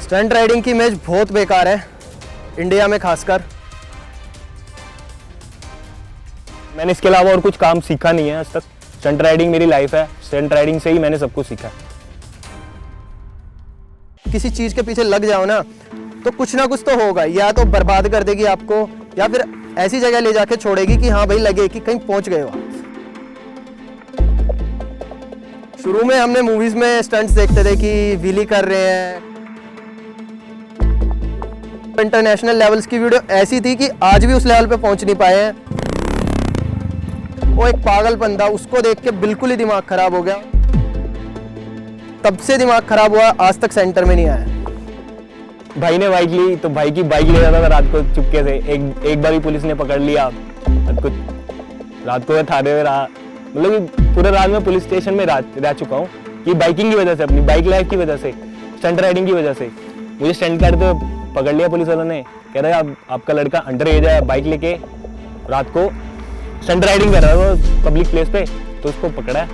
Stunt riding की image बहुत बेकार है इंडिया में खासकर। मैंने इसके अलावा और कुछ काम सीखा नहीं है आज तक। स्टंट राइडिंग मेरी लाइफ है, स्टंट राइडिंग से ही मैंने सब कुछ सीखा है। किसी चीज के पीछे लग जाओ ना तो कुछ ना कुछ तो होगा, या तो बर्बाद कर देगी आपको या फिर ऐसी जगह ले जाके छोड़ेगी कि हाँ भाई लगे कि कहीं पहुंच गए हो। शुरू में हमने मूवीज में स्टंट्स देखते थे कि व्हीली कर रहे हैं। इंटरनेशनल लेवल्स की वीडियो ऐसी थी कि आज भी उस लेवल पे पहुंच नहीं पाए हैं। वो एक पागल बंदा, उसको देख के बिल्कुल ही दिमाग खराब हो गया। तब से दिमाग खराब हुआ, आज तक सेंटर में नहीं आया। भाई ने बाइक ली तो भाई की बाइक ले जाता था रात को चुपके से। एक बार ही पुलिस ने पकड़ लिया। रात को थाने में रहा, मतलब कि पूरे रात में पुलिस स्टेशन में रह चुका हूँ कि बाइकिंग की वजह से, अपनी बाइक लाइफ की वजह से, स्टंट राइडिंग की वजह से। मुझे स्टंट करते हुए पकड़ लिया पुलिस वालों ने। कह रहे हैं आपका लड़का अंडर एज है, बाइक लेके रात को स्टंट राइडिंग कर रहा था पब्लिक प्लेस पे, तो उसको पकड़ा है।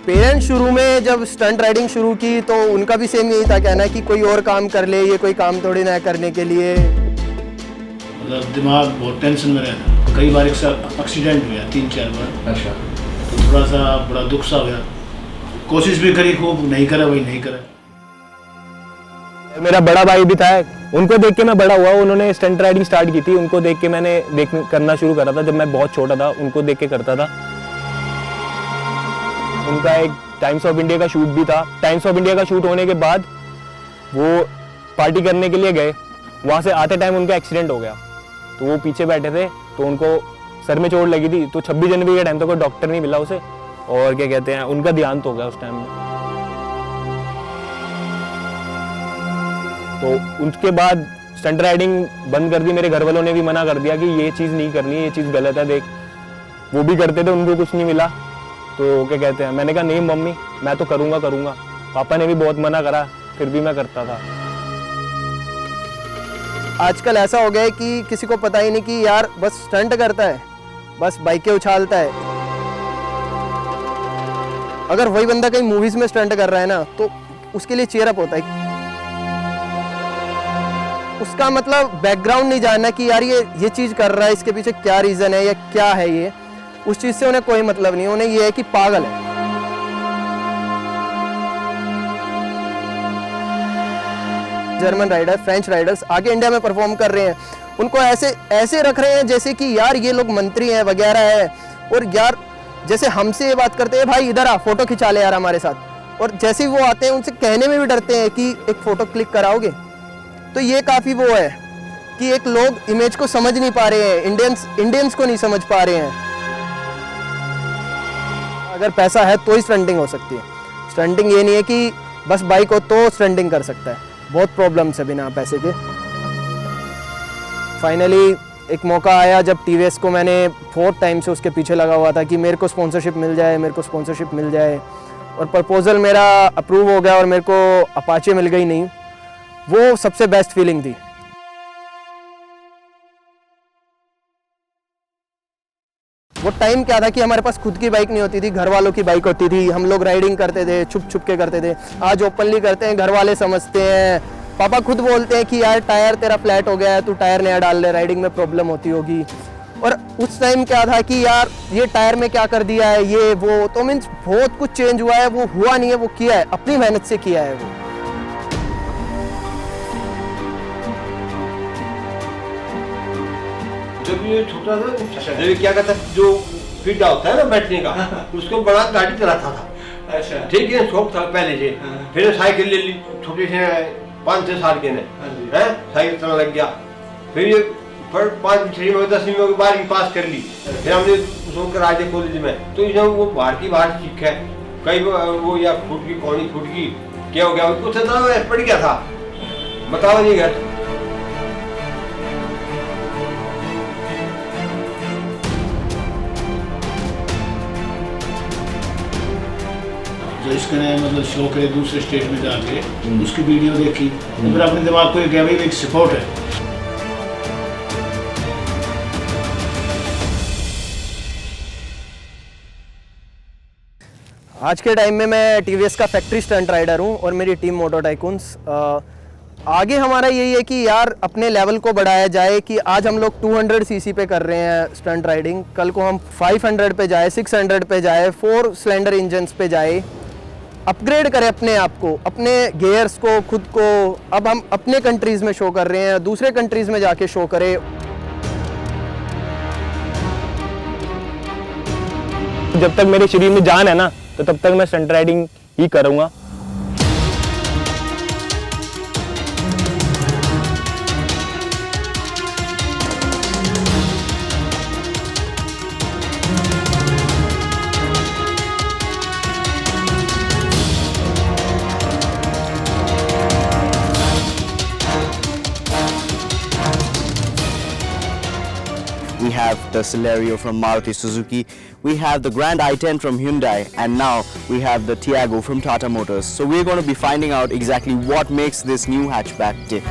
पेरेंट्स शुरू में जब स्टंट राइडिंग शुरू की तो उनका भी सेम यही था कहना कि कोई और काम कर ले, ये कोई काम थोड़ी ना करने के लिए। मतलब दिमाग बहुत टेंशन में रहता। कई बार एक साथ एक्सीडेंट हुआ 3-4 बार। अच्छा। तो थोड़ा सा बड़ा दुख सा हो गया। कोशिश भी करी खूब, नहीं करा वही नहीं करा। मेरा बड़ा भाई भी था, उनको देख के मैं बड़ा हुआ। उन्होंने स्टंट राइडिंग स्टार्ट की थी, उनको देख के मैंने करना शुरू करा था। जब मैं बहुत छोटा था उनको देख के करता था। उनका एक टाइम्स ऑफ इंडिया का शूट भी था। टाइम्स ऑफ इंडिया का शूट होने के बाद वो पार्टी करने के लिए गए। वहाँ से आते टाइम उनका एक्सीडेंट हो गया, तो वो पीछे बैठे थे तो उनको सर में चोट लगी थी। तो 26 जनवरी के टाइम तक कोई डॉक्टर नहीं मिला उसे, और क्या कहते हैं, उनका देहांत हो गया उस टाइम में। तो उसके बाद स्टंट राइडिंग बंद कर दी। मेरे घर वालों ने भी मना कर दिया कि ये चीज़ नहीं करनी, ये चीज़ गलत है। देख वो भी करते थे, उनको कुछ नहीं मिला। तो क्या कहते हैं, मैंने कहा नहीं मम्मी मैं तो करूँगा। पापा ने भी बहुत मना करा, फिर भी मैं करता था। आजकल ऐसा हो गया है कि किसी को पता ही नहीं कि यार बस स्टंट करता है, बस बाइकें उछालता है। अगर वही बंदा कहीं मूवीज में स्टंट कर रहा है ना तो उसके लिए चीयर अप होता है। उसका मतलब बैकग्राउंड नहीं जानना कि यार ये चीज कर रहा है, इसके पीछे क्या रीजन है या क्या है ये, उस चीज से उन्हें कोई मतलब नहीं। उन्हें ये है कि पागल है। जर्मन राइडर, फ्रेंच राइडर्स आगे इंडिया में परफॉर्म कर रहे हैं, उनको ऐसे रख रहे हैं जैसे कि यार ये लोग मंत्री हैं वगैरह है। और यार जैसे हमसे ये बात करते हैं, भाई इधर आ फोटो खिंचा ले यार हमारे साथ, और जैसे ही वो आते हैं उनसे कहने में भी डरते हैं कि एक फोटो क्लिक कराओगे। तो ये काफ़ी वो है कि एक लोग इमेज को समझ नहीं पा रहे हैं, इंडियंस को नहीं समझ पा रहे हैं। अगर पैसा है तो ही स्टंटिंग हो सकती है। स्टंटिंग ये नहीं है कि बस बाइक हो तो स्टंटिंग कर सकता है, बहुत प्रॉब्लम्स है बिना पैसे के। फाइनली एक मौका आया जब टीवीएस को मैंने बहुत टाइम से उसके पीछे लगा हुआ था कि मेरे को स्पॉन्सरशिप मिल जाए, और प्रपोजल मेरा अप्रूव हो गया और मेरे को अपाचे मिल गई। नहीं, वो सबसे बेस्ट फीलिंग थी। वो टाइम क्या था कि हमारे पास खुद की बाइक नहीं होती थी, घर वालों की बाइक होती थी। हम लोग राइडिंग करते थे, छुप के करते थे। आज ओपनली करते हैं, घर वाले समझते हैं। पापा खुद बोलते हैं कि यार टायर तेरा फ्लैट हो गया है, तू टायर नया डाल ले, राइडिंग में प्रॉब्लम होती होगी। और उस टाइम क्या था कि यार ये टायर में क्या कर दिया है, ये वो, तो मीन्स बहुत कुछ चेंज हुआ है। वो हुआ नहीं है, वो किया है, अपनी मेहनत से किया है वो। जब ये छोटा था जब क्या कहता जो फिट होता है ना बैठने का, उसको बड़ा गाड़ी चलाता था। अच्छा, ठीक है, शौक था पहले से। फिर साइकिल ले ली, छोटे से 5-6 साल के ने साइकिल चलाने लग गया। फिर ये 5-6 में 10वीं में 12वीं पास कर ली। फिर हमने उसको कराया कॉलेज में, तो इसमें वो बाहर सीखा है। कई वो या फूट की कौनी फूट की क्या हो गया, कुछ पड़ गया था, बताओ नहीं घर। जो इसका मतलब शौक है दूसरे स्टेट में जाके उसकी वीडियो देखी, तो फिर अपने दिमाग को गया भाई एक सपोर्ट है। आज के टाइम में मैं टीवीएस का फैक्ट्री स्टंट राइडर हूँ और मेरी टीम मोटो टाइकून्स। आगे हमारा यही है कि यार अपने लेवल को बढ़ाया जाए कि आज हम लोग 200 सीसी पे कर रहे हैं स्टंट राइडिंग, कल को हम 500 पे जाए, 600 पे जाए, 4 सिलेंडर इंजन्स पे जाए, अपग्रेड करें अपने आप को, अपने गियर्स को, खुद को। अब हम अपने कंट्रीज़ में शो कर रहे हैं, दूसरे कंट्रीज़ में जाके शो करें। जब तक मेरे शरीर में जान है ना, तो तब तक मैं स्टंट राइडिंग ही करूँगा। We have the Celerio from Maruti Suzuki, we have the Grand i10 from Hyundai, and now we have the Tiago from Tata Motors. So we're going to be finding out exactly what makes this new hatchback tick.